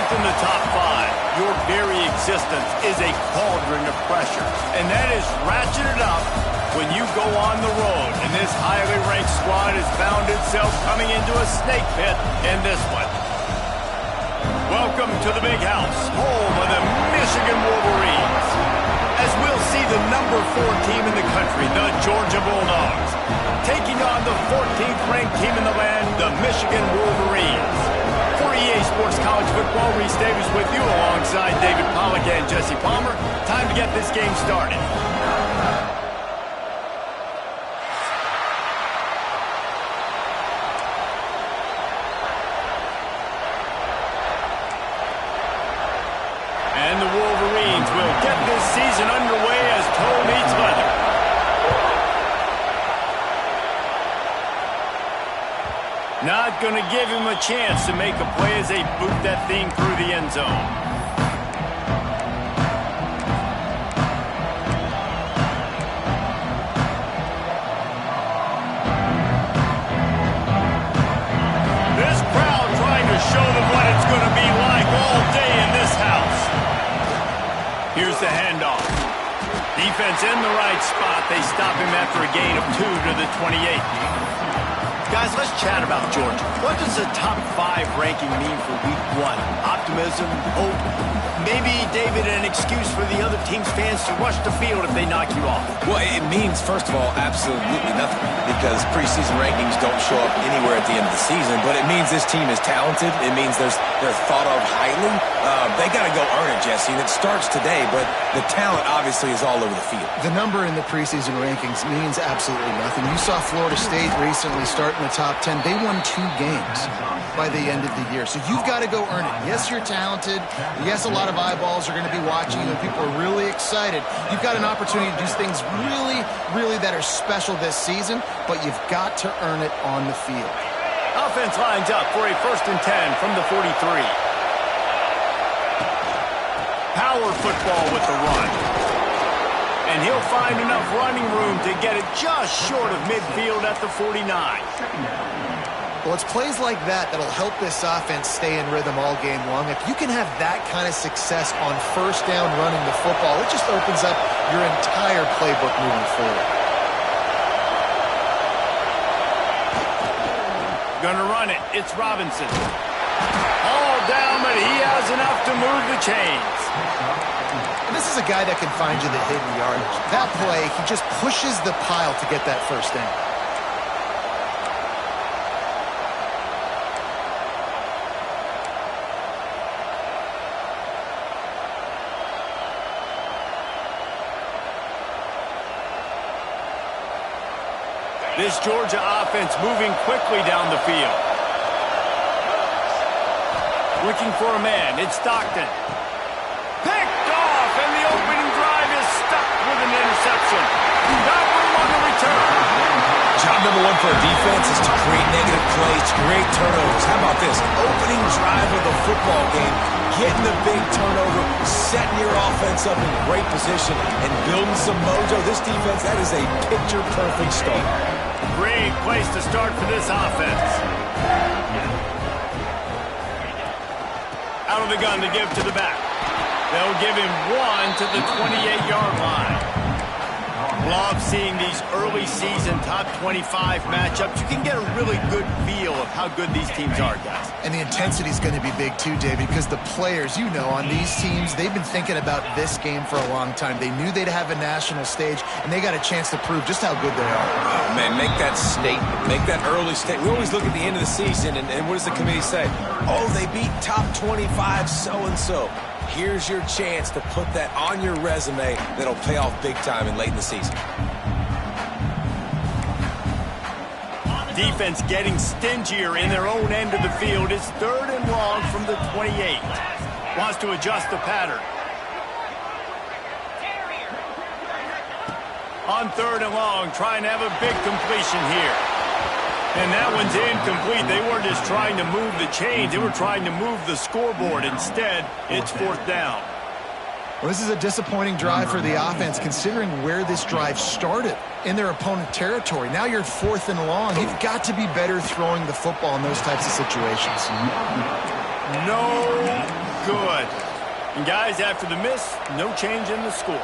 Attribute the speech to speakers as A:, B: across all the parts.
A: 12th in the top 5. Your very existence is a cauldron of pressure, and that is ratcheted up when you go on the road. And this highly ranked squad has found itself coming into a snake pit in this one. Welcome to the Big House, home of the Michigan Wolverines. As we'll see the number 4 team in the country, the Georgia Bulldogs, taking on the 14th ranked team in the land, the Michigan Wolverines. For EA Sports College Football, Reese Davis with you alongside David Pollack and Jesse Palmer. Time to get this game started. And the Wolverines will get this season underway as toe meets leather. Not going to give him a chance to make a play as they boot that thing through the end zone. This crowd trying to show them what it's going to be like all day in this house. Here's the handoff. Defense in the right spot. They stop him after a gain of 2 to the 28. Guys, let's chat about Georgia. What does a top 5 ranking mean for week 1? Optimism, hope, maybe, David, an excuse for the other team's fans to rush the field if they knock you off.
B: Well, it means, first of all, absolutely nothing, because preseason rankings don't show up anywhere at the end of the season, but it means this team is talented. It means they're thought of highly. They got to go earn it, Jesse, and it starts today, but the talent obviously is all over the field.
C: The number in the preseason rankings means absolutely nothing. You saw Florida State recently start in the top 10. They won 2 games by the end of the year. So you've got to go earn it. Yes, you're talented. Yes, a lot of eyeballs are going to be watching you, and people are really excited. You've got an opportunity to do things really, really that are special this season, but you've got to earn it on the field.
A: Offense lines up for a 1st and 10 from the 43. Power football with the run. And he'll find enough running room to get it just short of midfield at the 49.
C: Well, it's plays like that that'll help this offense stay in rhythm all game long. If you can have that kind of success on 1st down running the football, it just opens up your entire playbook moving forward.
A: Gonna run it. It's Robinson. All down, but he has enough to move the chains.
C: And this is a guy that can find you the hidden yardage. That play, he just pushes the pile to get that 1st down.
A: This Georgia offense moving quickly down the field. Looking for a man. It's Stockton. Picked off, and the opening drive is stuck with an interception. Not room on the return.
B: Job number 1 for a defense is to create negative plays, to create turnovers. How about this? Opening drive of the football game, getting the big turnover, setting your offense up in great position, and building some mojo. This defense, that is a picture-perfect start.
A: Great place to start for this offense. Out of the gun to give to the back. They'll give him 1 to the 28-yard line. Love seeing these early season top 25 matchups. You can get a really good feel of how good these teams are, guys.
C: And the intensity is going to be big too, David, because the players, you know, on these teams, they've been thinking about this game for a long time. They knew they'd have a national stage, and they got a chance to prove just how good they are.
B: Oh, man, make that statement. Make that early statement. We always look at the end of the season, and what does the committee say? Oh, they beat top 25 so-and-so. Here's your chance to put that on your resume that'll pay off big time and late in the season.
A: Defense getting stingier in their own end of the field. It's 3rd and long from the 28. Wants to adjust the pattern. On 3rd and long, trying to have a big completion here. And that one's incomplete. They weren't just trying to move the chains. They were trying to move the scoreboard. Instead, it's 4th down.
C: Well, this is a disappointing drive for the offense, considering where this drive started in their opponent territory. Now you're 4th and long. You've got to be better throwing the football in those types of situations.
A: No good. And guys, after the miss, no change in the score.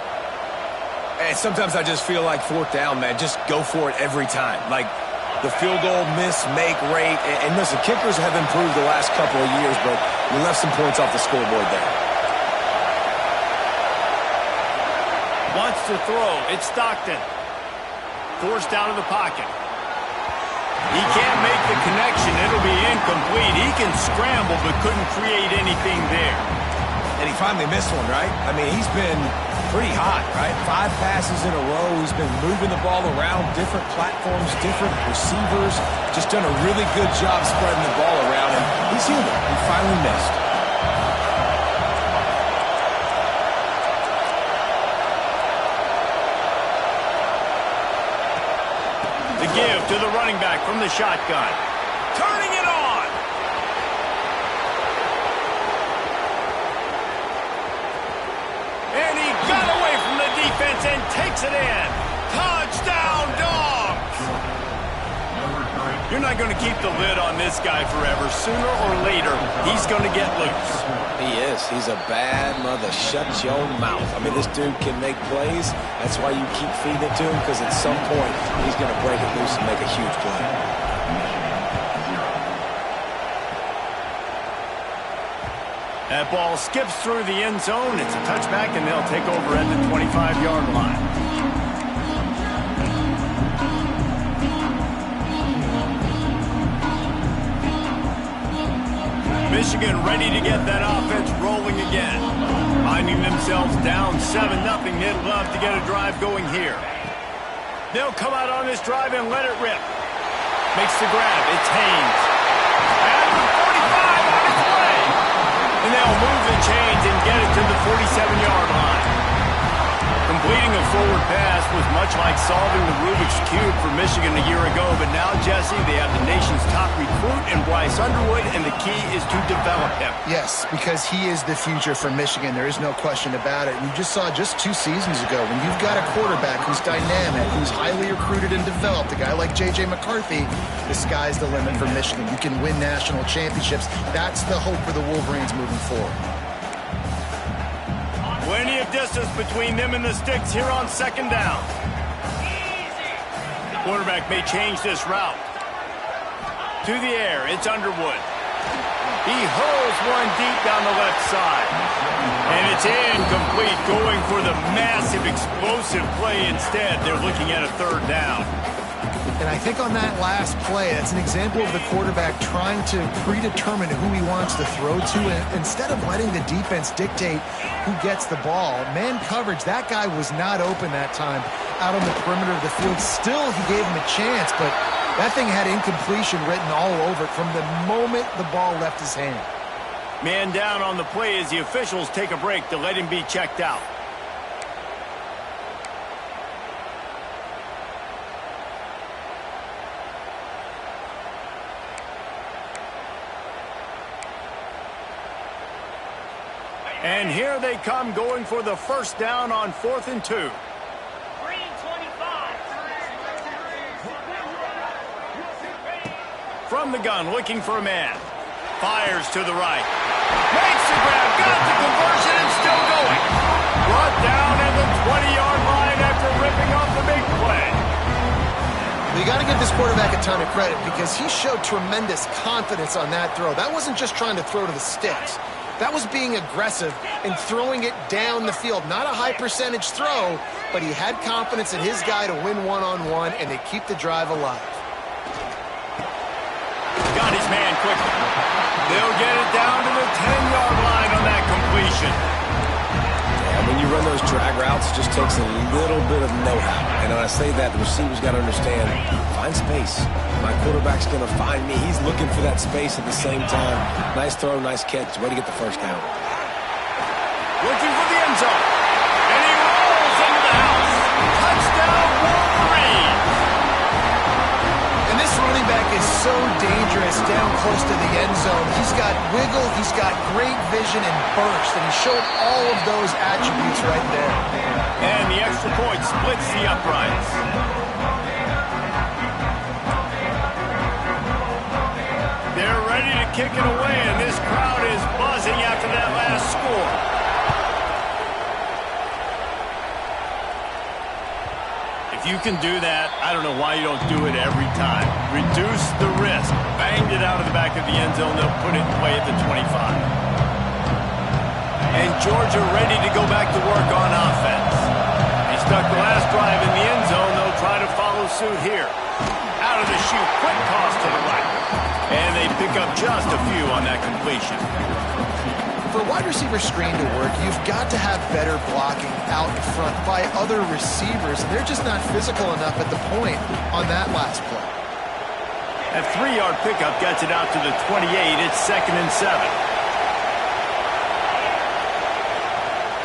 B: And sometimes I just feel like fourth down, man. Just go for it every time. Like the field goal miss, make rate. And listen, kickers have improved the last couple of years, but you left some points off the scoreboard there.
A: Wants to throw. It's Stockton. Forced out of the pocket. He can't make the connection. It'll be incomplete. He can scramble, but couldn't create anything there.
B: And he finally missed one, right? I mean, he's been pretty hot, right? 5 passes in a row. He's been moving the ball around, different platforms, different receivers. Just done a really good job spreading the ball around, and he's human. He finally missed.
A: The give to the running back from the shotgun. Turning it on. And he got away from the defense and takes it in. Touchdown, Dogs! You're not going to keep the lid on this guy forever. Sooner or later, he's going to get loose.
B: He is. He's a bad mother. Shut your mouth. I mean, this dude can make plays. That's why you keep feeding it to him, because at some point, he's going to break it loose and make a huge play.
A: That ball skips through the end zone. It's a touchback, and they'll take over at the 25-yard line. Michigan ready to get that offense rolling again. Finding themselves down 7-0. They'd love to get a drive going here. They'll come out on this drive and let it rip. Makes the grab. It's Haynes. At the 45 on its way. And they'll move the chains and get it to the 47-yard line. Completing a forward pass was much like solving the Rubik's Cube for Michigan a year ago, but now, Jesse, they have the nation's top recruit in Bryce Underwood, and the key is to develop him.
C: Yes, because he is the future for Michigan. There is no question about it. And you just saw just 2 seasons ago, when you've got a quarterback who's dynamic, who's highly recruited and developed, a guy like J.J. McCarthy, the sky's the limit for Michigan. You can win national championships. That's the hope for the Wolverines moving forward.
A: Plenty of distance between them and the sticks here on second down. Quarterback may change this route. To the air, it's Underwood. He hurls one deep down the left side. And it's incomplete, going for the massive explosive play instead. They're looking at a third down.
C: And I think on that last play, that's an example of the quarterback trying to predetermine who he wants to throw to. And instead of letting the defense dictate who gets the ball, man coverage, that guy was not open that time out on the perimeter of the field. Still, he gave him a chance, but that thing had incompletion written all over it from the moment the ball left his hand.
A: Man down on the play as the officials take a break to let him be checked out. And here they come, going for the first down on 4th and 2. From the gun, looking for a man. Fires to the right. Makes the grab, got the conversion, and still going. Brought down at the 20-yard line after ripping off the big play.
C: You got to give this quarterback a ton of credit because he showed tremendous confidence on that throw. That wasn't just trying to throw to the sticks. That was being aggressive and throwing it down the field. Not a high percentage throw, but he had confidence in his guy to win one-on-one, and they keep the drive alive.
A: Got his man quickly. They'll get it down to the 10-yard line on that completion.
B: Yeah, when you run those drag routes, it just takes a little bit of know-how. And when I say that, the receiver's got to understand, find space. My quarterback's going to find me. He's looking for that space at the same time. Nice throw, nice catch. Way to get the first down.
A: Looking for the end zone. And he rolls into the house. Touchdown, Wolverine.
C: And this running back is so dangerous down close to the end zone. He's got wiggle, he's got great vision and burst, and he showed all of those attributes right there.
A: And the extra point splits the uprights. They're ready to kicking away, and this crowd is buzzing after that last score. If you can do that, I don't know why you don't do it every time. Reduce the risk. Banged it out of the back of the end zone. They'll put it away at the 25. And Georgia ready to go back to work on offense. He stuck the last drive in the end zone. They'll try to follow suit here. Out of the chute, quick toss to the right. And they pick up just a few on that completion.
C: For a wide receiver screen to work, you've got to have better blocking out in front by other receivers. They're just not physical enough at the point on that last play.
A: That 3-yard pickup gets it out to the 28. It's 2nd and 7.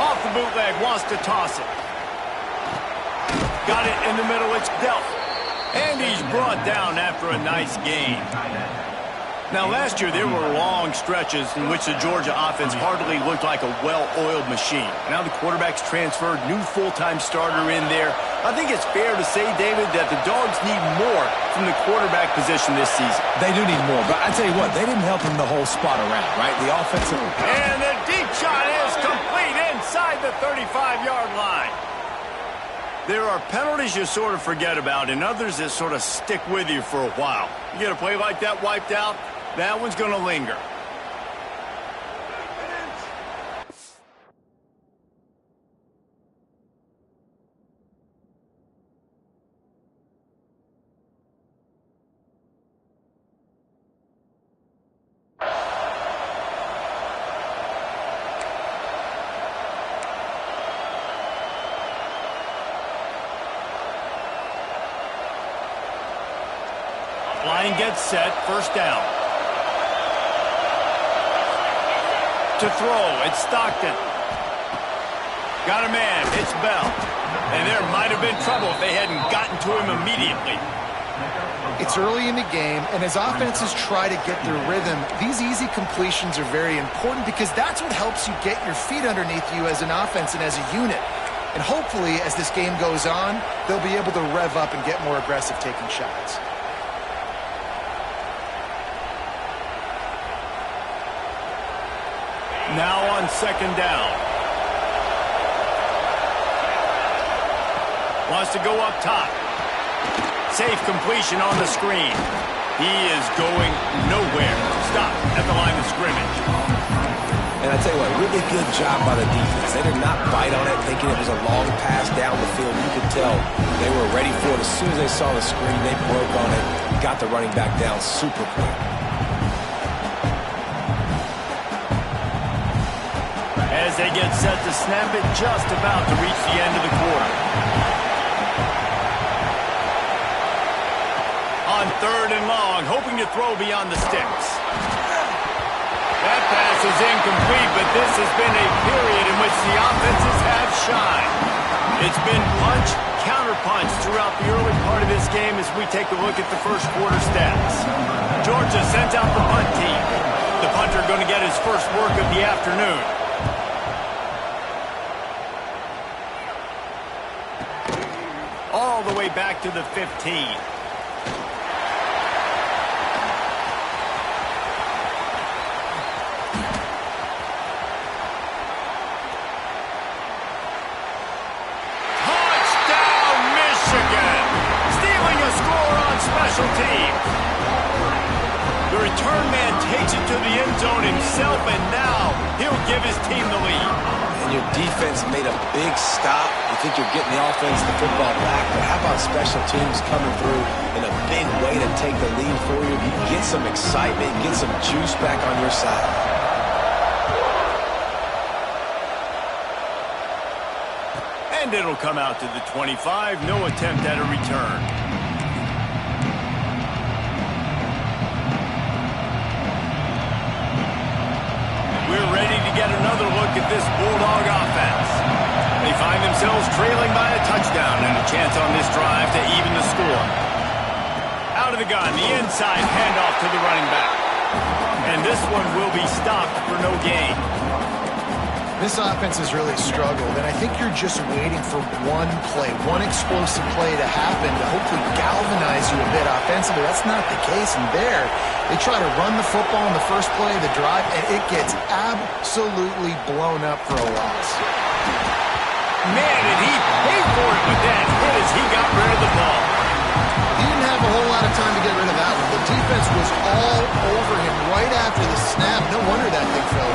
A: Off the bootleg, wants to toss it. Got it in the middle, it's dealt. And he's brought down after a nice gain. Now, last year, there were long stretches in which the Georgia offense hardly looked like a well-oiled machine. Now the quarterback's transferred, new full-time starter in there. I think it's fair to say, David, that the Dogs need more from the quarterback position this season.
B: They do need more, but I tell you what, they didn't help him the whole spot around, right? The offensive...
A: And the deep shot is complete inside the 35-yard line. There are penalties you sort of forget about and others that sort of stick with you for a while. You get a play like that wiped out, that one's going to linger. Line gets set, first down. To throw, it's Stockton. Got a man, it's Bell. And there might have been trouble if they hadn't gotten to him immediately.
C: It's early in the game, and as offenses try to get their rhythm, these easy completions are very important because that's what helps you get your feet underneath you as an offense and as a unit. And hopefully, as this game goes on, they'll be able to rev up and get more aggressive taking shots.
A: Now on second down. Wants to go up top. Safe completion on the screen. He is going nowhere. Stop at the line of scrimmage.
B: And I tell you what, really good job by the defense. They did not bite on it thinking it was a long pass down the field. You could tell they were ready for it. As soon as they saw the screen, they broke on it, got the running back down super quick.
A: As they get set to snap it, just about to reach the end of the quarter. On third and long, hoping to throw beyond the sticks. That pass is incomplete, but this has been a period in which the offenses have shined. It's been punch, counter-punch throughout the early part of this game as we take a look at the first quarter stats. Georgia sends out the punt team. The punter going to get his first work of the afternoon. All the way back to the 15. Touchdown, Michigan! Stealing a score on special teams. The return man takes it to the end zone himself, and now he'll give his team the lead.
B: And your defense made a big stop. You think you're getting the offense, the football back, but how about special teams coming through in a big way to take the lead for you? You get some excitement, get some juice back on your side.
A: And it'll come out to the 25. No attempt at a return. We're ready to get another look at this Bulldog offense. They find themselves trailing by a touchdown and a chance on this drive to even the score. Out of the gun, the inside handoff to the running back. And this one will be stopped for no gain.
C: This offense has really struggled, and I think you're just waiting for one play, one explosive play to happen to hopefully galvanize you a bit offensively. That's not the case, and there, they try to run the football in the first play of the drive, and it gets absolutely blown up for a loss.
A: Man, did he pay for it with that hit as he got rid of the ball.
C: He didn't have a whole lot of time to get rid of that one. The defense was all over him right after the snap. No wonder that thing fell.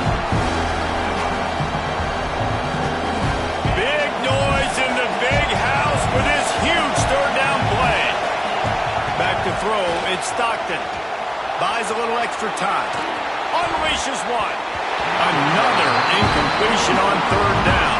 A: Big noise in the big house with this huge third down play. Back to throw, it's Stockton. Buys a little extra time. Unleashes one. Another incompletion on third down.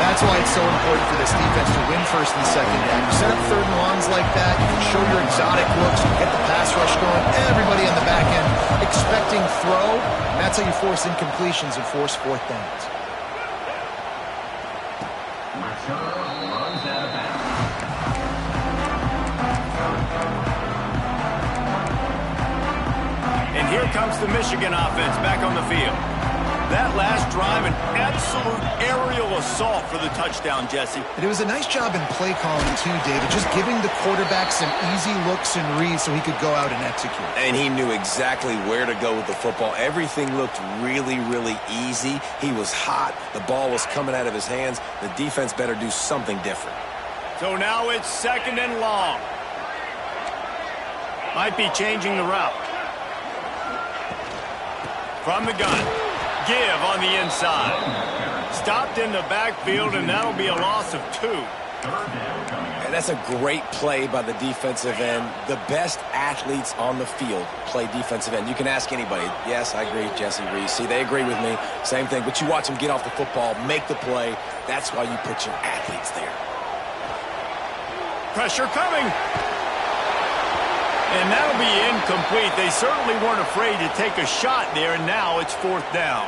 C: That's why it's so important for this defense to win first and second down. You set up third and longs like that, you can show your exotic looks, you get the pass rush going, everybody on the back end expecting throw, and that's how you force incompletions and force fourth downs.
A: And here comes the Michigan offense back on the field. That last drive, an absolute aerial assault for the touchdown, Jesse.
C: And it was a nice job in play calling, too, David, just giving the quarterback some easy looks and reads so he could go out and execute.
B: And he knew exactly where to go with the football. Everything looked really, really easy. He was hot. The ball was coming out of his hands. The defense better do something different.
A: So now it's second and long. Might be changing the route. From the gun. Give on the inside. Stopped in the backfield, and that'll be a loss of 2.
B: And that's a great play by the defensive end. The best athletes on the field play defensive end. You can ask anybody. Yes, I agree, Jesse Reese. See, they agree with me. Same thing. But you watch them get off the football, make the play. That's why you put your athletes there.
A: Pressure coming. And that'll be incomplete. They certainly weren't afraid to take a shot there, and now it's fourth down.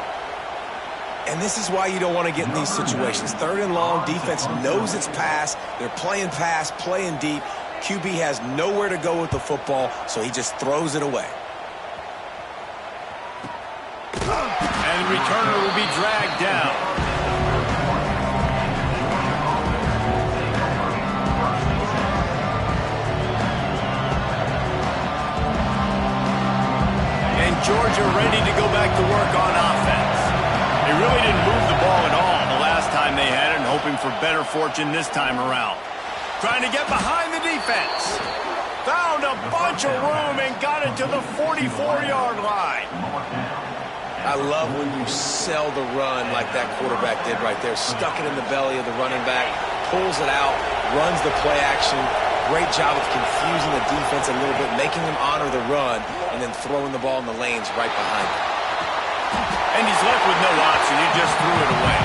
B: And this is why you don't want to get in these situations. Third and long, defense knows it's pass. They're playing pass, playing deep. QB has nowhere to go with the football, so he just throws it away.
A: And the returner will be dragged down. Georgia ready to go back to work on offense. They really didn't move the ball at all the last time they had it, and hoping for better fortune this time around. Trying to get behind the defense. Found a bunch of room and got it to the 44-yard line.
B: I love when you sell the run like that quarterback did right there. Stuck it in the belly of the running back, pulls it out, runs the play action. Great job of confusing the defense a little bit, making them honor the run, and then throwing the ball in the lanes right behind him.
A: And he's left with no option. He just threw it away.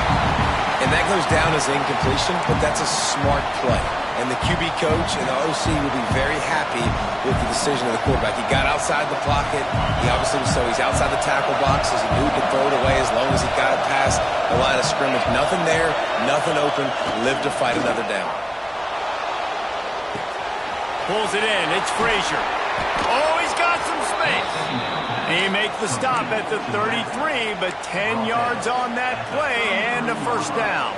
B: And that goes down as incompletion, but that's a smart play. And the QB coach and the OC will be very happy with the decision of the quarterback. He got outside the pocket. He obviously so he's outside the tackle boxes. He knew he could throw it away as long as he got it past the line of scrimmage. Nothing there, nothing open. Live to fight another down.
A: Pulls it in. It's Frazier. Oh, he's got some space. He makes the stop at the 33, but 10 yards on that play and a first down.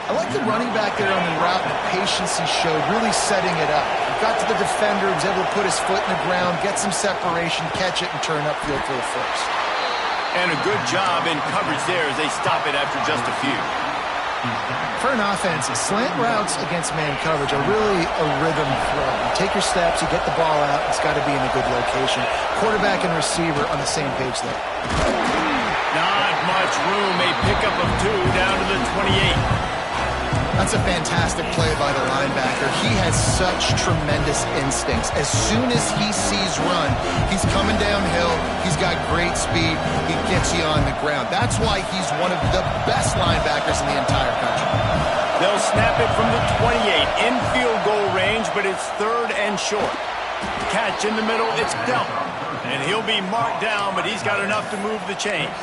C: I like the running back there on the route and the patience he showed, really setting it up. He got to the defender, was able to put his foot in the ground, get some separation, catch it, and turn upfield for the first.
A: And a good job in coverage there as they stop it after just a few.
C: For an offense, slant routes against man coverage are really a rhythm throw. You take your steps, you get the ball out, it's got to be in a good location. Quarterback and receiver on the same page there.
A: Not much room, a pickup of 2 down to the 28.
C: That's a fantastic play by the linebacker. He has such tremendous instincts. As soon as he sees run, he's coming downhill. He's got great speed. He gets you on the ground. That's why he's one of the best linebackers in the entire country.
A: They'll snap it from the 28 in field goal range, but it's third and short. Catch in the middle, it's dealt. And he'll be marked down, but he's got enough to move the chains.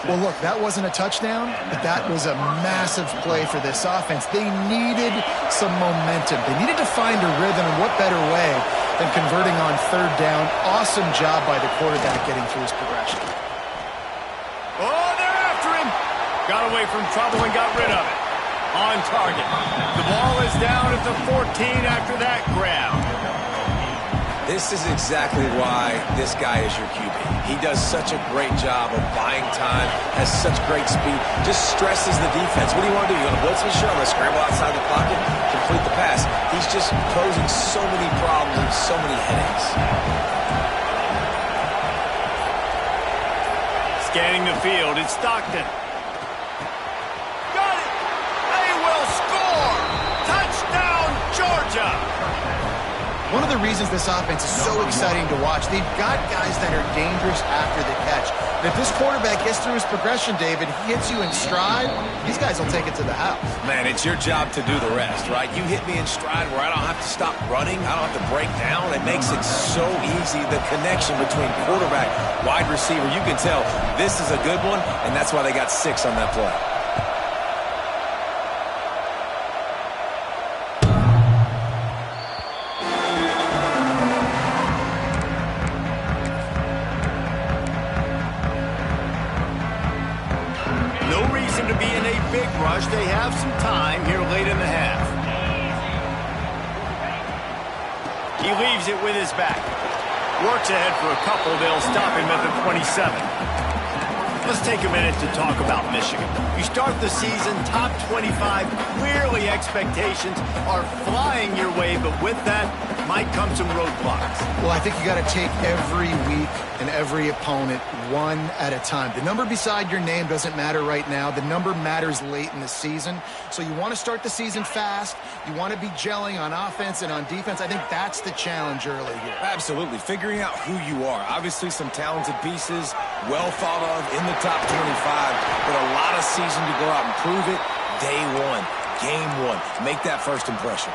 C: Well, look, that wasn't a touchdown, but that was a massive play for this offense. They needed some momentum. They needed to find a rhythm, and what better way than converting on third down. Awesome job by the quarterback getting through his progression.
A: Oh, they're after him. Got away from trouble and got rid of it. On target. The ball is down at the 14 after that grab.
B: This is exactly why this guy is your QB. He does such a great job of buying time, has such great speed, just stresses the defense. What do you want to do? You want to blitz me? Sure, I'm going to scramble outside the pocket, complete the pass. He's just posing so many problems and so many headaches.
A: Scanning the field, it's Stockton. Got it! They will score! Touchdown, Georgia!
C: One of the reasons this offense is so exciting to watch, they've got guys that are dangerous after the catch. And if this quarterback gets through his progression, David, he hits you in stride, these guys will take it to the house.
B: Man, it's your job to do the rest, right? You hit me in stride where I don't have to stop running. I don't have to break down. It makes it so easy, the connection between quarterback, wide receiver. You can tell this is a good one, and that's why they got 6 on that play.
A: They have some time here late in the half. He leaves it with his back. Works ahead for a couple. They'll stop him at the 27. Let's take a minute to talk about Michigan. You start the season top 25. Clearly expectations are flying your way, but with that might come some roadblocks.
C: Well, I think you got to take every week and every opponent one at a time. The number beside your name doesn't matter right now. The number matters late in the season. So you want to start the season fast. You want to be gelling on offense and on defense. I think that's the challenge early here.
B: Absolutely. Figuring out who you are. Obviously some talented pieces, well thought of in the top 25, but a lot of season to go out and prove it. Day one, game one. Make that first impression.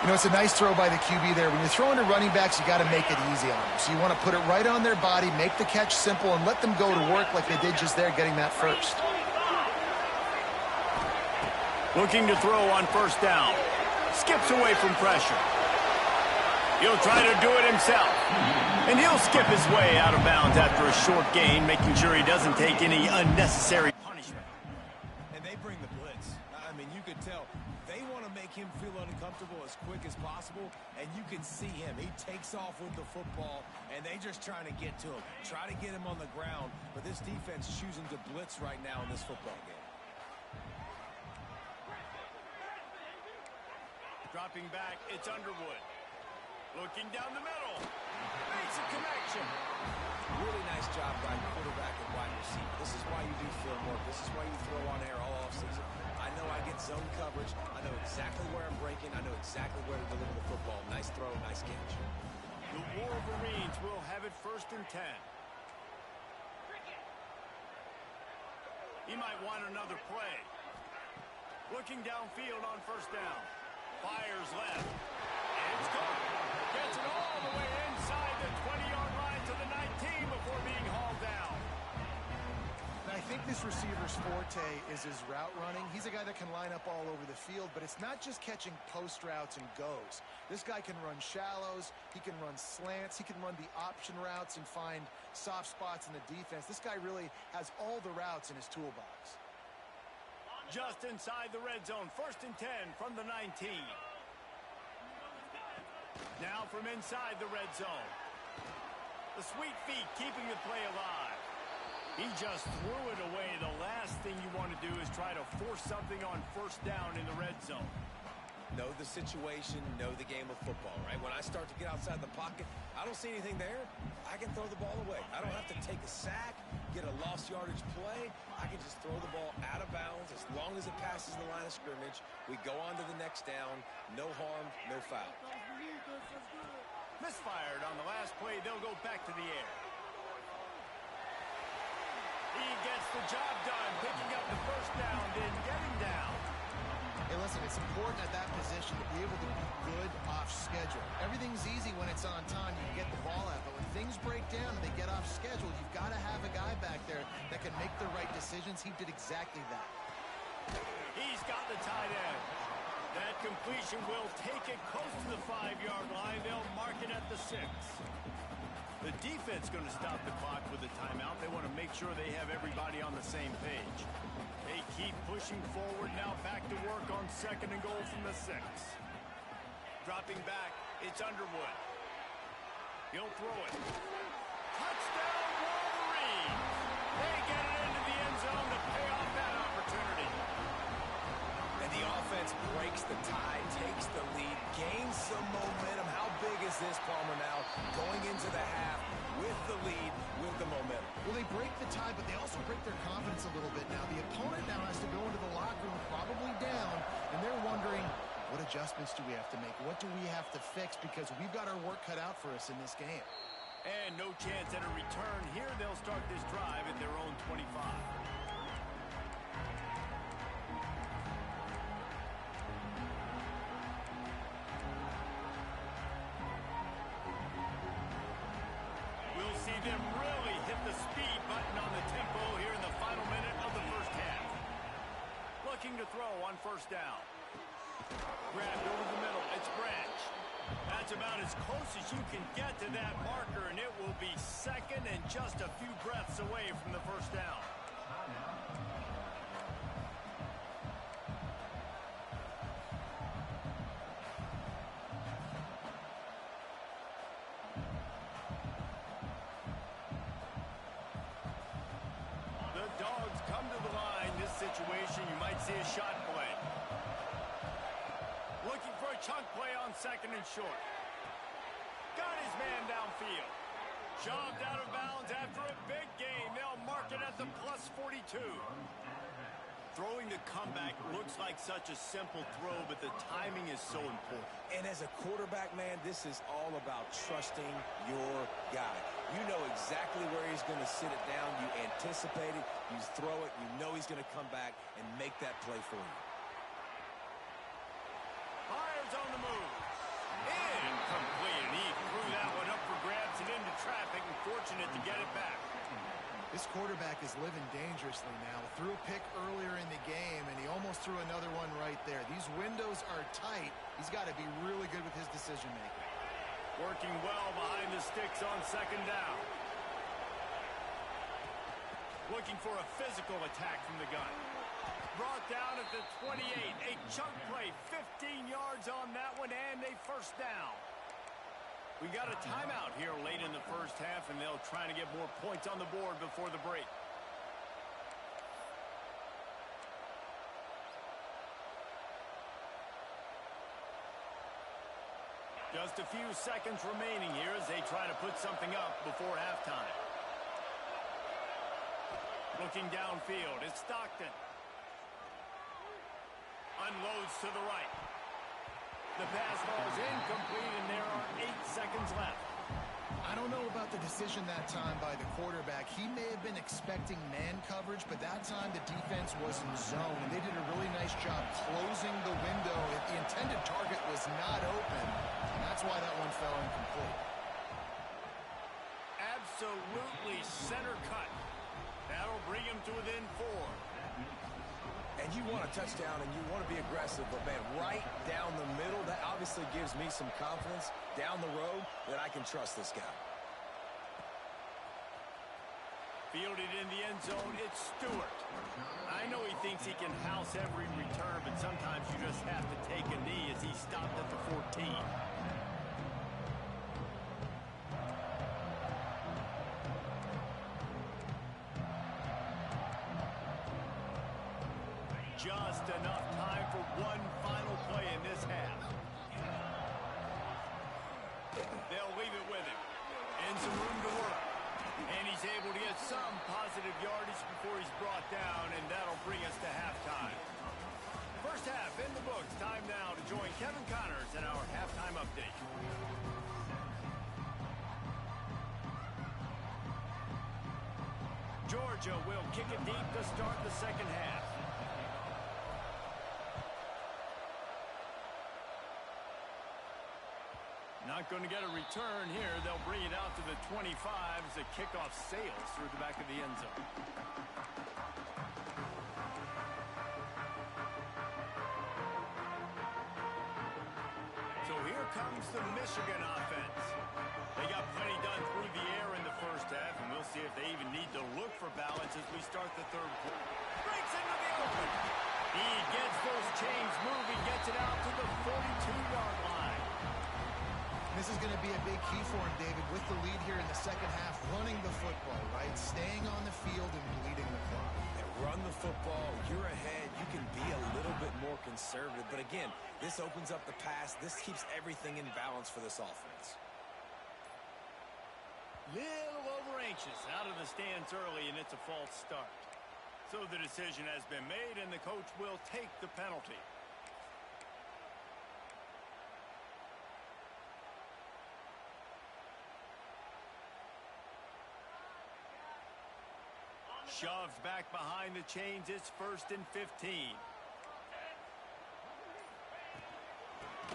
C: You know, it's a nice throw by the QB there. When you're throwing to running backs, you got to make it easy on them. So you want to put it right on their body, make the catch simple, and let them go to work like they did just there, getting that first.
A: Looking to throw on first down. Skips away from pressure. He'll try to do it himself. And he'll skip his way out of bounds after a short gain, making sure he doesn't take any unnecessary punishment.
B: And they bring the blitz. I mean, you could tell they want to make him feel uncomfortable as quick as possible, and you can see him. He takes off with the football, and they just trying to get to him, try to get him on the ground, but this defense is choosing to blitz right now in this football game.
A: Dropping back, it's Underwood. Looking down the middle. Makes a connection.
B: Really nice job by quarterback and wide receiver. This is why you do film work. This is why you throw on air all offseason. I know I get zone coverage. I know exactly where I'm breaking. I know exactly where to deliver the football. Nice throw, nice catch.
A: The Wolverines will have it 1st and 10. He might want another play. Looking downfield on first down. Fires left. And it's gone. Gets it all the way inside the 20-yard line to the 19 before being hauled down.
C: I think this receiver's forte is his route running. He's a guy that can line up all over the field, but it's not just catching post routes and goes. This guy can run shallows, he can run slants, he can run the option routes and find soft spots in the defense. This guy really has all the routes in his toolbox.
A: Just inside the red zone, 1st and 10 from the 19. Now from inside the red zone. The sweet feet keeping the play alive. He just threw it away. The last thing you want to do is try to force something on first down in the red zone.
B: Know the situation, know the game of football, right? When I start to get outside the pocket, I don't see anything there. I can throw the ball away. I don't have to take a sack, get a lost yardage play. I can just throw the ball out of bounds as long as it passes the line of scrimmage. We go on to the next down. No harm, no foul.
A: Misfired on the last play. They'll go back to the air. He gets the job done, picking up the first down, then getting down.
C: Hey, listen, it's important at that position to be able to be good off schedule. Everything's easy when it's on time. You can get the ball out, but when things break down and they get off schedule, you've got to have a guy back there that can make the right decisions. He did exactly that.
A: He's got the tight end. That completion will take it close to the 5-yard line. They'll mark it at the 6. The defense going to stop the clock with a timeout. They want to make sure they have everybody on the same page. They keep pushing forward. Now back to work on 2nd and goal from the 6. Dropping back, it's Underwood. He'll throw it. Touchdown, Wolverine! They get it into the end zone to pay off that opportunity.
B: And the offense breaks the tie, takes the lead, gains some momentum. How big is this, Palmer, now going into the half with the lead, with the momentum?
C: Well, they break the tie, but they also break their confidence a little bit now. The opponent now has to go into the locker room probably down, and they're wondering, what adjustments do we have to make? What do we have to fix? Because we've got our work cut out for us in this game.
A: And no chance at a return here. They'll start this drive at their own 25. See them really hit the speed button on the tempo here in the final minute of the first half. Looking to throw on 1st down. Grabbed over the middle. It's Branch. That's about as close as you can get to that marker, and it will be 2nd and just a few breaths away from the 1st down. Dogs come to the line. This situation, you might see a shot play. Looking for a chunk play on 2nd and short. Got his man downfield. Shoved out of bounds after a big gain. They'll mark it at the plus 42. Throwing the comeback looks like such a simple throw, but the timing is so important.
B: And as a quarterback, man, this is all about trusting your guy. You know exactly where he's going to sit it down. You anticipate it. You throw it. You know he's going to come back and make that play for you.
A: Fires on the move. Incomplete. And he threw that one up for grabs and into traffic, and fortunate to get it back.
C: This quarterback is living dangerously now. Threw a pick earlier in the game, and he almost threw another one right there. These windows are tight. He's got to be really good with his decision-making.
A: Working well behind the sticks on 2nd down. Looking for a physical attack from the gun. Brought down at the 28. A chunk play, 15 yards on that one, and a 1st down. We got a timeout here late in the first half, and they'll try to get more points on the board before the break. Just a few seconds remaining here as they try to put something up before halftime. Looking downfield, it's Stockton. Unloads to the right. The pass falls incomplete, and there are 8 seconds left.
C: I don't know about the decision that time by the quarterback. He may have been expecting man coverage, but that time the defense was in zone, and they did a really nice job closing the window. If the intended target was not open, and that's why that one fell incomplete.
A: Absolutely center cut. That'll bring him to within 4.
B: And you want a touchdown and you want to be aggressive, but, man, right down the middle, that obviously gives me some confidence down the road that I can trust this guy.
A: Fielded in the end zone, it's Stewart. I know he thinks he can house every return, but sometimes you just have to take a knee as he stopped at the 14. Just enough time for one final play in this half. They'll leave it with him. And some room to work. And he's able to get some positive yardage before he's brought down, and that'll bring us to halftime. First half in the books. Time now to join Kevin Connors in our halftime update. Georgia will kick it deep to start the second half. Not going to get a return here. They'll bring it out to the 25 as the kickoff sails through the back of the end zone. So here comes the Michigan offense. They got plenty done through the air start the third quarter. Breaks into the open. He gets those chains moving, gets it out to the 42-yard line.
C: This is going to be a big key for him, David, with the lead here in the second half, running the football, right? Staying on the field and bleeding the clock.
B: And run the football, you're ahead, you can be a little bit more conservative. But again, this opens up the pass. This keeps everything in balance for this offense.
A: Little over anxious, out of the stands early, and it's a false start. So the decision has been made, and the coach will take the penalty. Shoved back behind the chains. It's 1st and 15.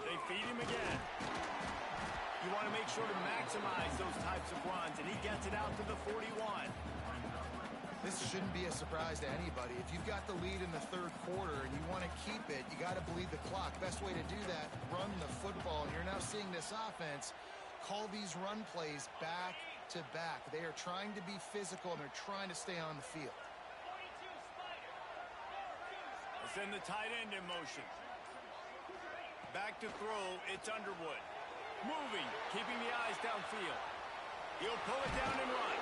A: They feed him again. You want to make sure to maximize those types of runs, and he gets it out to the 41.
C: This shouldn't be a surprise to anybody. If you've got the lead in the third quarter and you want to keep it, you got to bleed the clock. Best way to do that, run the football. And you're now seeing this offense call these run plays back to back. They are trying to be physical, and they're trying to stay on the field.
A: They send the tight end in motion. Back to throw, it's Underwood. Moving, keeping the eyes downfield. He'll pull it down and run.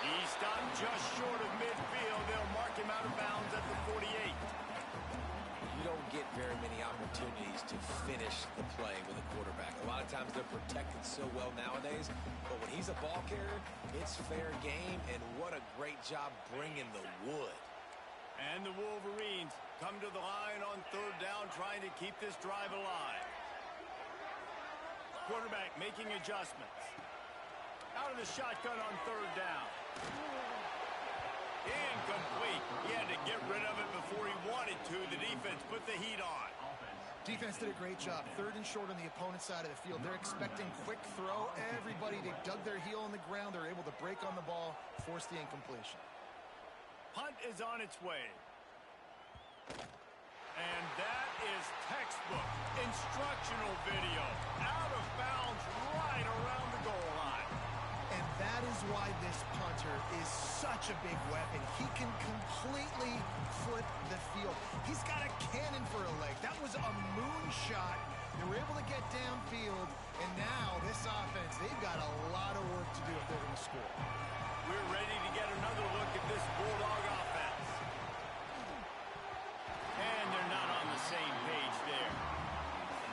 A: He's stopped just short of midfield. They'll mark him out of bounds at the 48.
B: You don't get very many opportunities to finish the play with a quarterback. A lot of times they're protected so well nowadays, but when he's a ball carrier, it's fair game, and what a great job bringing the wood.
A: And the Wolverines come to the line on third down, trying to keep this drive alive. Quarterback making adjustments. Out of the shotgun on third down. Incomplete. He had to get rid of it before he wanted to. The defense put the heat on.
C: Defense did a great job. 3rd and short on the opponent's side of the field. They're expecting quick throw. Everybody, they dug their heel on the ground. They're able to break on the ball, force the incompletion.
A: Punt is on its way. And that is textbook instructional video. Out of bounds right around the goal line.
C: And that is why this punter is such a big weapon. He can completely flip the field. He's got a cannon for a leg. That was a moonshot. They were able to get downfield, and now this offense, they've got a lot of work to do if they're going to score.
A: We're ready to get another look at this Bulldog offense. And they're not on the same page there.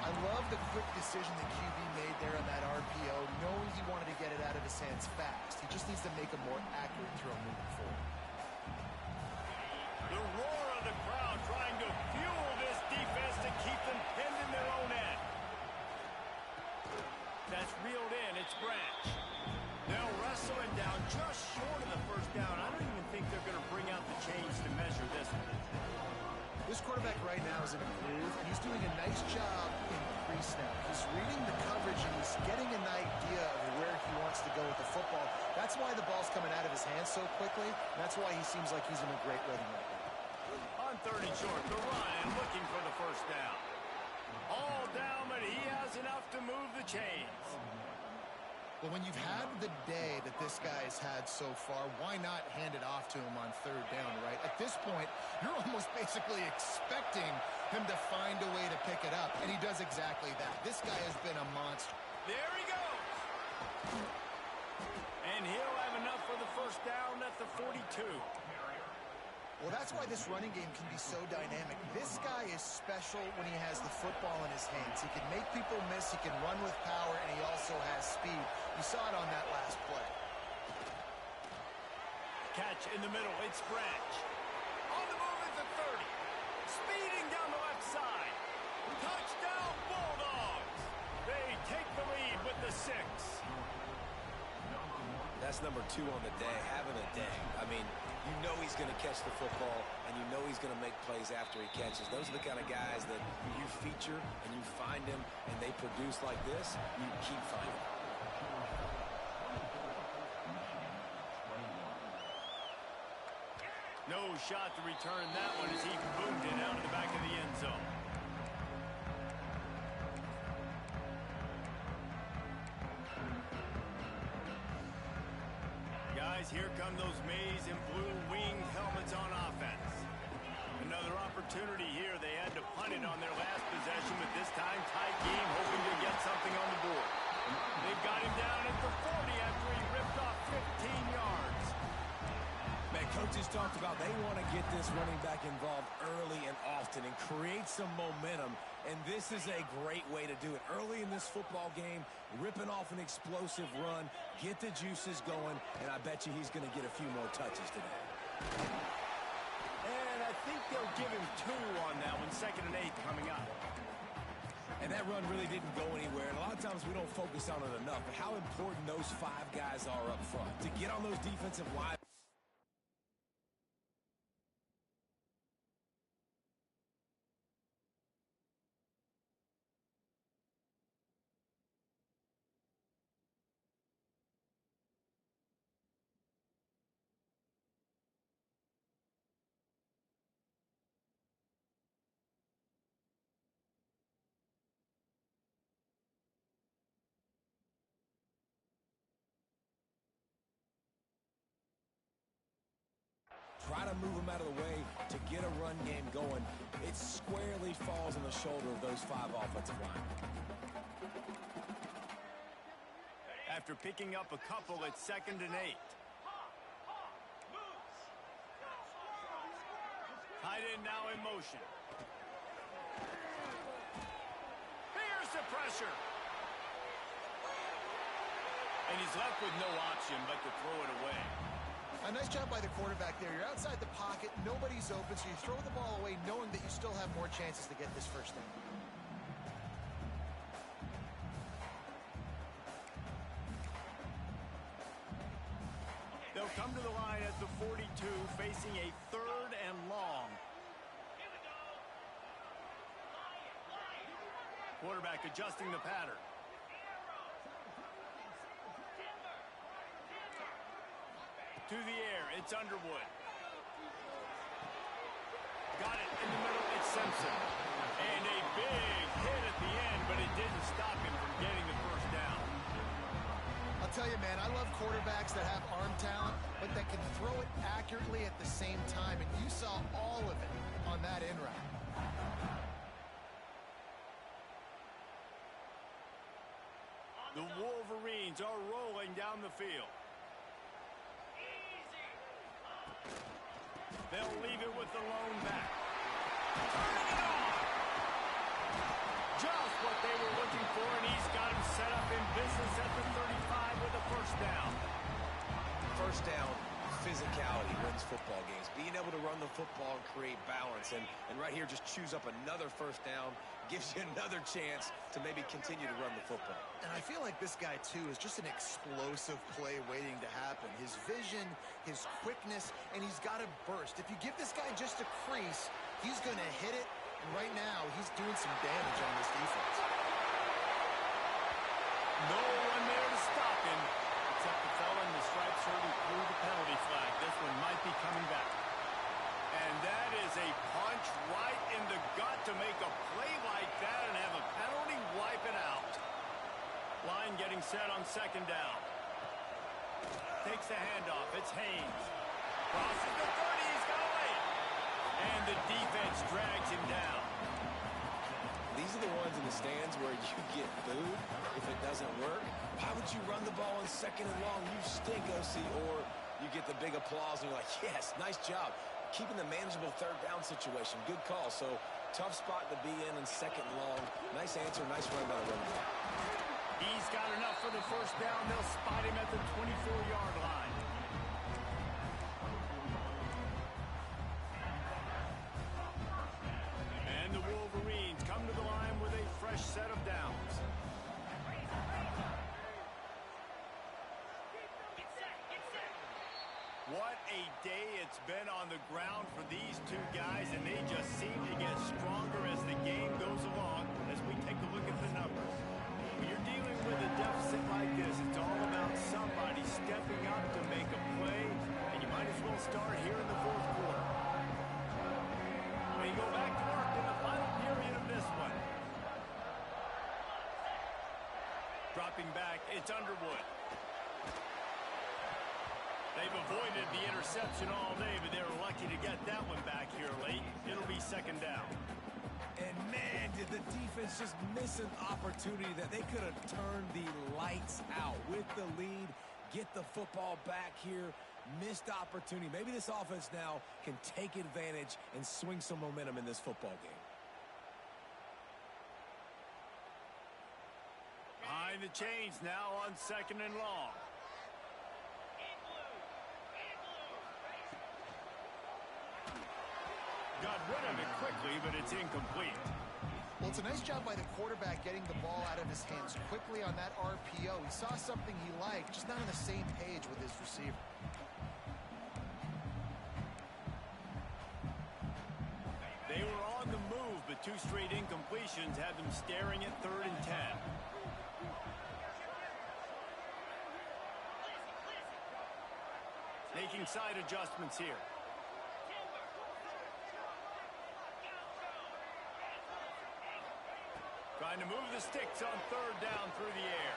C: I love the quick decision the QB made there on that RPO, knowing he wanted to get it out of his hands fast. He just needs to make a more accurate throw moving forward.
A: The roar of the crowd trying to fuel this defense to keep them pinned in their own end. That's reeled in. It's Branch. They'll wrestle him down just short of the first down. I don't even think they're going to bring out the chains to measure this one.
C: This quarterback right now is in a groove, and he's doing a nice job in pre-snap. He's reading the coverage, and he's getting an idea of where he wants to go with the football. That's why the ball's coming out of his hands so quickly, and that's why he seems like he's in a great rhythm right now.
A: On 3rd and short, the run and looking for the first down. All down, but he has enough to move the chains.
C: Well, when you've had the day that this guy has had so far, why not hand it off to him on 3rd down, right? At this point, you're almost basically expecting him to find a way to pick it up, and he does exactly that. This guy has been a monster.
A: There he goes. And he'll have enough for the first down at the 42.
C: Well, that's why this running game can be so dynamic. This guy is special when he has the football in his hands. He can make people miss, he can run with power, and he also has speed. You saw it on that last play.
A: Catch in the middle, it's Branch. On the move at the 30. Speeding down the left side. Touchdown Bulldogs. They take the lead with the 6.
B: That's number 2 on the day, having a day. I mean, you know he's going to catch the football, and you know he's going to make plays after he catches. Those are the kind of guys that you feature and you find them, and they produce like this, you keep finding them.
A: No shot to return that one as he boomed it out of the back of the end zone. Guys, as here come those maize and blue winged helmets on offense. Another opportunity here. They had to punt it on their last possession, but this time tight game, hoping to get something on the board. They've got him down at the 40 after he ripped off 15 yards.
B: Man, coaches talked about they want to get this running back involved early and often and create some momentum, and this is a great way to do it. Early in this football game, ripping off an explosive run, get the juices going, and I bet you he's going to get a few more touches today.
A: And I think they'll give him 2 on that one, 2nd and 8 coming up.
B: And that run really didn't go anywhere, and a lot of times we don't focus on it enough, but how important those 5 guys are up front to get on those defensive lines. Try to move them out of the way to get a run game going. It squarely falls on the shoulder of those 5 offensive linemen.
A: After picking up a couple, it's 2nd and 8. Tight end now in motion. Here's the pressure. And he's left with no option but to throw it away.
C: A nice job by the quarterback there. You're outside the pocket, nobody's open, so you throw the ball away knowing that you still have more chances to get this first down.
A: They'll come to the line at the 42, facing a 3rd and long. Quarterback adjusting the pattern. To the air, it's Underwood. Got it in the middle, it's Simpson. And a big hit at the end, but it didn't stop him from getting the first down.
C: I'll tell you, man, I love quarterbacks that have arm talent, but that can throw it accurately at the same time, and you saw all of it on that in route.
A: The Wolverines are rolling down the field. They'll leave it with the lone back. Turning it on! Just what they were looking for, and he's got him set up in business at the 35 with a first down.
B: First down, physicality wins football games. Being able to run the football and create balance. And right here, just choose up another first down, gives you another chance to maybe continue to run the football.
C: And I feel like this guy, too, is just an explosive play waiting to happen. His vision, his quickness, and he's got to burst. If you give this guy just a crease, he's going to hit it. And right now, he's doing some damage on this defense.
A: No one there to stop him, except the fella in the stripes shirt who threw the penalty flag. This one might be coming back. And that is a punch right in the gut to make a play like that and have a penalty wipe it out. Line getting set on 2nd down. Takes the handoff. It's Haynes. Crosses the 30. He's got away. And the defense drags him down.
B: These are the ones in the stands where you get booed if it doesn't work. Why would you run the ball on 2nd and long? You stink, OC. Or you get the big applause and you're like, yes, nice job. Keeping the manageable 3rd down situation. Good call. So tough spot to be in 2nd and long. Nice answer. Nice run by the running back.
A: He's got enough for the first down. They'll spot him at the 24-yard line. And the Wolverines come to the line with a fresh set of downs. What a day it's been on the ground for these 2 guys, and they just seem to get stronger as the game goes along as we take a look at the numbers. When you're dealing with a deficit like this, it's all about somebody stepping up to make a play, and you might as well start here in the 4th quarter. We go back to work in the final period of this one. Dropping back, it's Underwood. They they've avoided the interception all day, but they're lucky to get that one back here late. It'll be second down.
B: And man, did the defense just miss an opportunity that they could have turned the lights out with the lead, get the football back here. Missed opportunity. Maybe this offense now can take advantage and swing some momentum in this football game.
A: Behind the chains now on second and long. Got rid of it quickly, but it's incomplete.
C: Well, it's a nice job by the quarterback getting the ball out of his hands quickly on that RPO. He saw something he liked, just not on the same page with his receiver.
A: They were on the move, but two straight incompletions had them staring at 3rd and 10. Making side adjustments here. Trying to move the sticks on 3rd down through the air.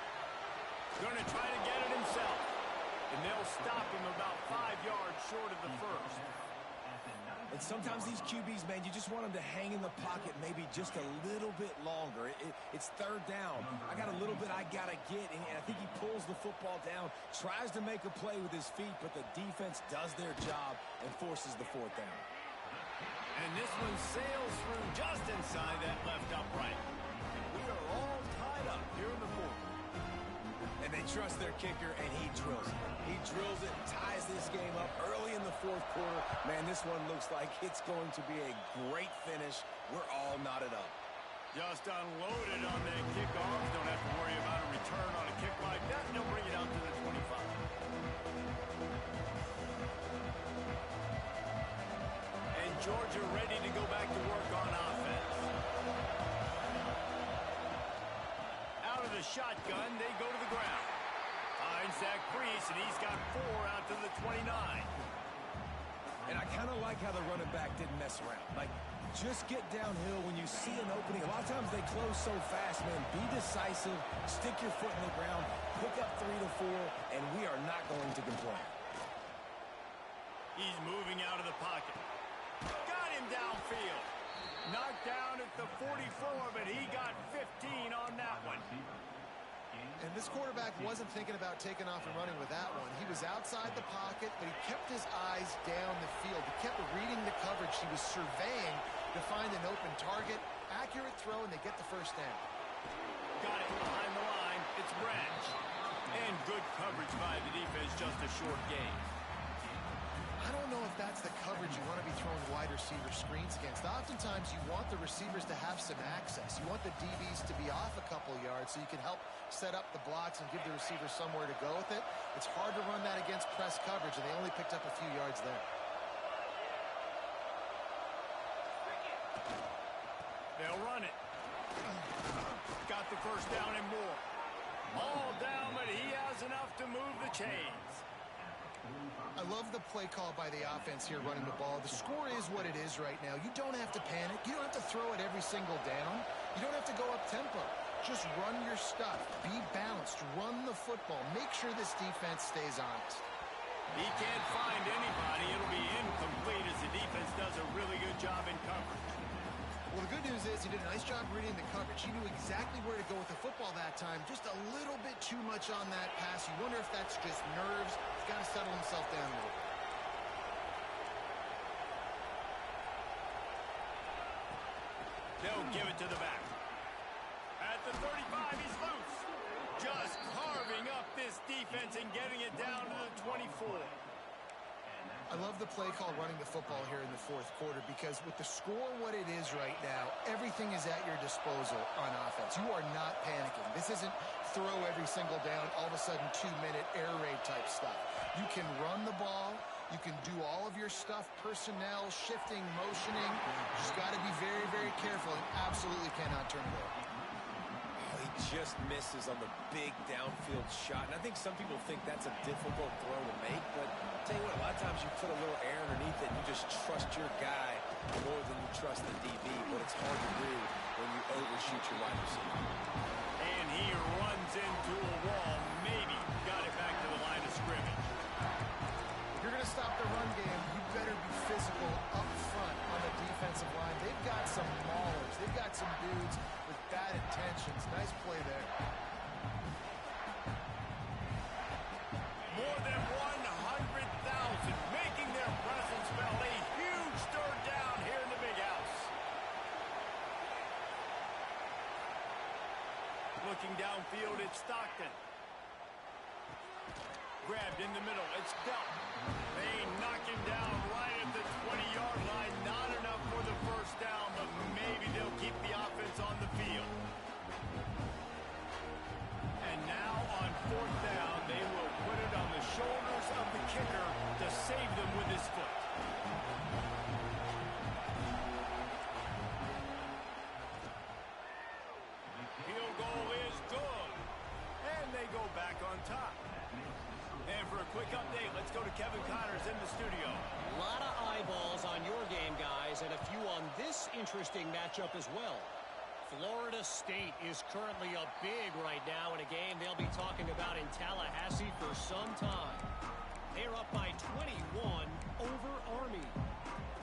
A: Going to try to get it himself. And they'll stop him about 5 yards short of the first.
B: And sometimes these QBs, man, you just want them to hang in the pocket maybe just a little bit longer. It's 3rd down. I got a little bit I got to get, and I think he pulls the football down, tries to make a play with his feet, but the defense does their job and forces the 4th down.
A: And this one sails through just inside that left upright. We are all tied up here in the 4th.
B: And they trust their kicker, and he drills it. He drills it, ties this game up early in the 4th quarter. Man, this one looks like it's going to be a great finish. We're all knotted up.
A: Just unloaded on that kickoff. Don't have to worry about a return on a kick like that. They'll bring it out to the 25. And Georgia ready to go back to work on offense. Out of the shotgun, they go to the ground. Finds Zach Priest, and he's got 4 out to the 29.
B: And I kind of like how the running back didn't mess around. Like, just get downhill when you see an opening. A lot of times they close so fast, man. Be decisive, stick your foot in the ground, pick up 3 to 4, and we are not going to complain.
A: He's moving out of the pocket. Got him downfield. Knocked down at the 44, but he got 15 on that one.
C: And this quarterback wasn't thinking about taking off and running with that one. He was outside the pocket, but he kept his eyes down the field. He kept reading the coverage. He was surveying to find an open target. Accurate throw, and they get the 1st down.
A: Got it behind the line. It's Branch. And good coverage by the defense, just a short gain.
C: I don't know if that's the coverage you want to be throwing wide receiver screens against. Oftentimes, you want the receivers to have some access. You want the DBs to be off a couple yards so you can help set up the blocks and give the receivers somewhere to go with it. It's hard to run that against press coverage, and they only picked up a few yards there.
A: They'll run it. Got the 1st down and more. All down, but he has enough to move the chains.
C: I love the play call by the offense here running the ball. The score is what it is right now. You don't have to panic. You don't have to throw it every single down. You don't have to go up-tempo. Just run your stuff. Be balanced. Run the football. Make sure this defense stays honest.
A: He can't find anybody. It'll be incomplete as the defense does a really good job in coverage.
C: Well, the good news is he did a nice job reading the coverage. He knew exactly where to go with the football that time. Just a little bit too much on that pass. You wonder if that's just nerves. He's got to settle himself down a little bit.
A: They'll give it to the back. At the 35, he's loose. Just carving up this defense and getting it down to the 24.
C: I love the play call running the football here in the 4th quarter because with the score what it is right now, everything is at your disposal on offense. You are not panicking. This isn't throw every single down, all of a sudden 2-minute air raid type stuff. You can run the ball. You can do all of your stuff, personnel, shifting, motioning. You just got to be very, very careful and absolutely cannot turn it over.
B: He just misses on the big downfield shot. And I think some people think that's a difficult throw to make, but I'll tell you what, a lot of times you put a little air underneath it and you just trust your guy more than you trust the DB, but it's hard to do when you overshoot your wide receiver.
A: And he runs into a wall, maybe got it back to the line of scrimmage.
C: some dudes with bad intentions. Nice play there.
A: More than 100,000 making their presence felt. A huge third down here in the big house. Looking downfield, it's Stockton. Grabbed in the middle, it's dealt. They knock him down right at the 20-yard line. Not enough for the first down, but maybe they'll keep the offense on the field. And now on fourth down, they will put it on the shoulders of the kicker to save them with his foot. Field goal is good. And they go back on top. And for a quick update, let's go to Kevin Connors in the studio.
D: A lot of eyeballs on your game, guys, and a few on this interesting matchup as well. Florida State is currently up big right now in a game they'll be talking about in Tallahassee for some time. They're up by 21 over Army.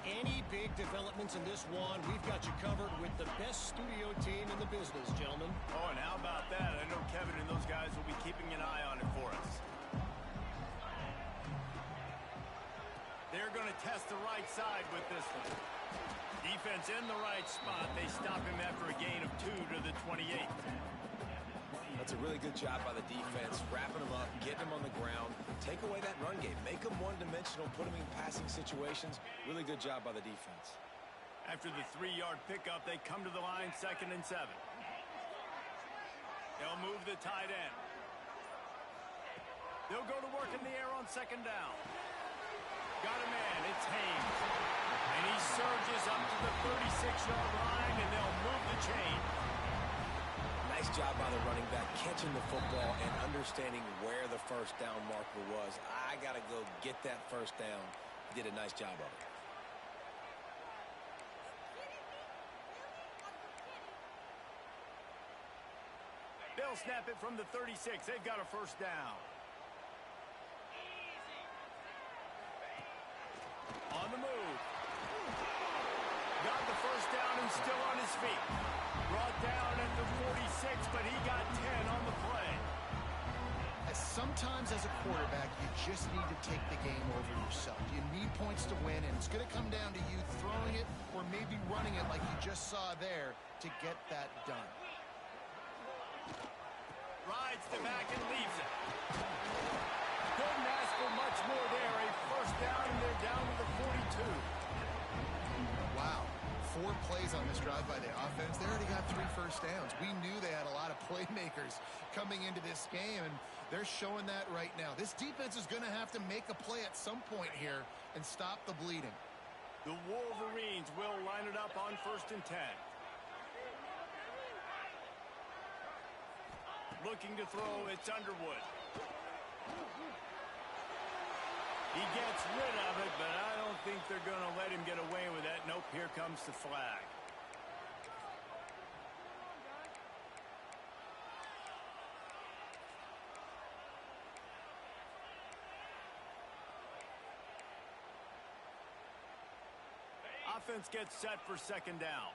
D: Any big developments in this one, we've got you covered with the best studio team in the business, gentlemen.
A: Oh, and how about that? I know Kevin and those guys will be keeping an eye on it for us. They're going to test the right side with this one. Defense in the right spot. They stop him after a gain of 2 to the 28.
B: That's a really good job by the defense, wrapping him up, getting him on the ground, take away that run game, make him one-dimensional, put him in passing situations. Really good job by the defense.
A: After the 3-yard pickup, they come to the line, 2nd and 7. They'll move the tight end. They'll go to work in the air on 2nd down. Got a man, it's Haynes. And he surges up to the 36-yard line, and they'll move the chain.
B: Nice job by the running back, catching the football and understanding where the first down marker was. I got to go get that first down. He did a nice job of it.
A: They'll snap it from the 36. They've got a first down. On the move. Got the first down and still on his feet. Brought down at the 46, but he got 10 on the play.
C: Sometimes as a quarterback, you just need to take the game over yourself. You need points to win, and it's going to come down to you throwing it or maybe running it like you just saw there to get that done.
A: Rides the back and leaves it. Couldn't ask for much more there. A first down, and they're down to the 42.
C: Wow. 4 plays on this drive by the offense. They already got 3 first downs. We knew they had a lot of playmakers coming into this game, and they're showing that right now. This defense is going to have to make a play at some point here and stop the bleeding.
A: The Wolverines will line it up on 1st and 10. Looking to throw, it's Underwood. He gets rid of it, but I don't think they're going to let him get away with that. Nope, here comes the flag. Offense gets set for 2nd down.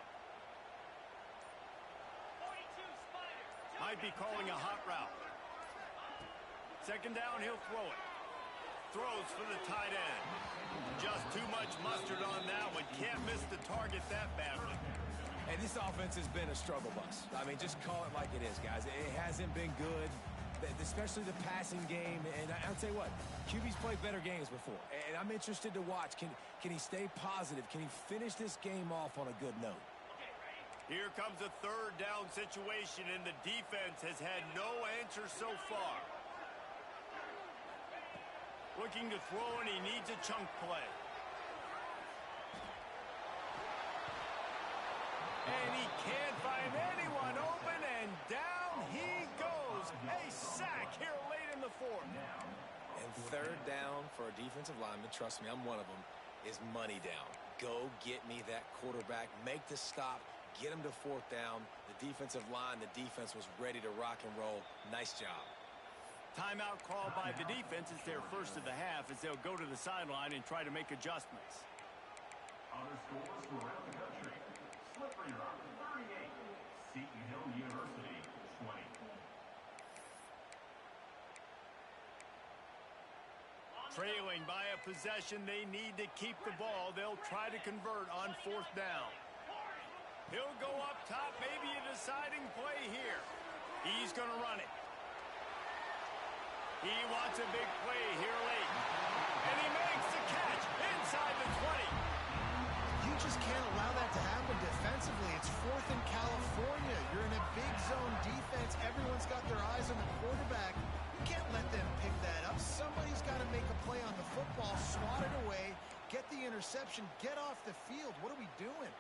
A: Might be calling a hot route. 2nd down, he'll throw it. Throws for the tight end. Just too much mustard on that one. Can't miss the target that badly.
B: And this offense has been a struggle bus. I mean, just call it like it is, guys. It hasn't been good, especially the passing game. And I'll tell you what, QB's played better games before. And I'm interested to watch. Can he stay positive? Can he finish this game off on a good note?
A: Here comes a 3rd down situation, and the defense has had no answer so far. Looking to throw, and he needs a chunk play. And he can't find anyone open, and down he goes. A sack here late in the 4th.
B: And 3rd down for a defensive lineman, trust me, I'm one of them, is money down. Go get me that quarterback, make the stop, get him to 4th down. The defensive line, the defense was ready to rock and roll. Nice job.
A: Timeout called by the defense. It's their first of the half as they'll go to the sideline and try to make adjustments.
E: Other scores from around the country. Seton Hill University, 20.
A: Trailing by a possession, they need to keep the ball. They'll try to convert on 4th down. He'll go up top, maybe a deciding play here. He's going to run it. He wants a big play here late. And he makes the catch inside the 20.
C: You just can't allow that to happen defensively. It's 4th in California. You're in a big zone defense. Everyone's got their eyes on the quarterback. You can't let them pick that up. Somebody's got to make a play on the football, swat it away, get the interception, get off the field. What are we doing?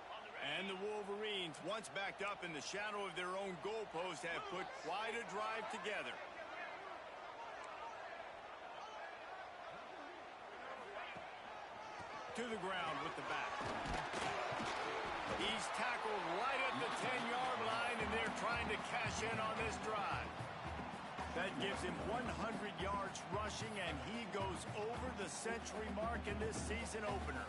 A: And the Wolverines, once backed up in the shadow of their own goalpost, have put quite a drive together. To the ground with the back. He's tackled right at the 10-yard line, and they're trying to cash in on this drive. That gives him 100 yards rushing, and he goes over the century mark in this season opener.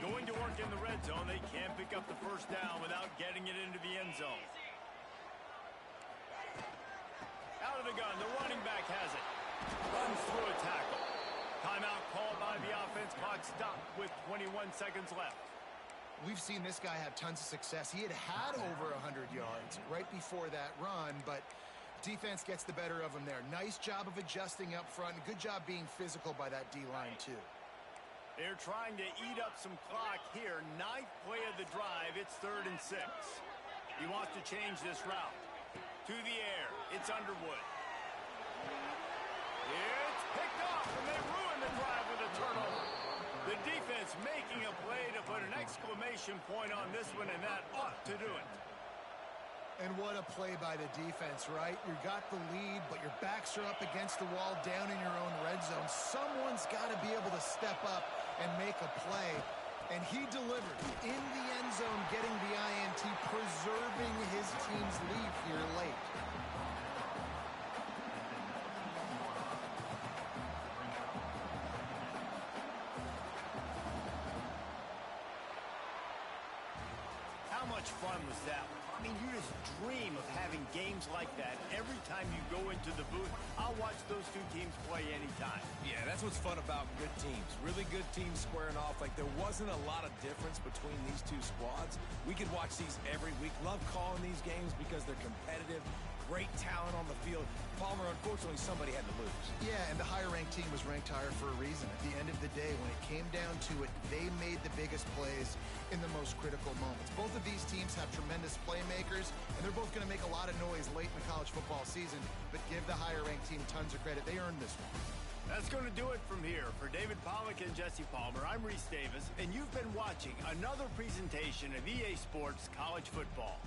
A: Going to work in the red zone, they can't pick up the 1st down without getting it into the end zone. Out of the gun, the running back has it. Runs through a tackle. Timeout called by the offense. Clock stopped with 21 seconds left.
C: We've seen this guy have tons of success. He had over 100 yards right before that run, but defense gets the better of him there. Nice job of adjusting up front. Good job being physical by that D-line, too.
A: They're trying to eat up some clock here. 9th play of the drive. It's 3rd and 6. He wants to change this route. To the air. It's Underwood. It's picked off, and they ruin the drive with a turnover. The defense making a play to put an exclamation point on this one, and that ought to do it.
C: And what a play by the defense, right? You got the lead, but your backs are up against the wall down in your own red zone. Someone's got to be able to step up and make a play. And he delivered in the end zone, getting the INT, preserving his team's lead here late.
A: How much fun was that? I mean, you just dream of having games like that every time you go into the booth. I'll watch those two teams play anytime.
B: Yeah, that's what's fun about good teams. Really good teams squaring off. Like, there wasn't a lot of difference between these two squads. We could watch these every week. Love calling these games because they're competitive. Great talent on the field. Palmer, unfortunately, somebody had to lose.
C: Yeah, and the higher-ranked team was ranked higher for a reason. At the end of the day, when it came down to it, they made the biggest plays in the most critical moments. Both of these teams have tremendous playmakers, and they're both going to make a lot of noise late in the college football season, but give the higher-ranked team tons of credit. They earned this one.
A: That's going to do it from here. For David Pollack and Jesse Palmer, I'm Reese Davis, and you've been watching another presentation of EA Sports College Football.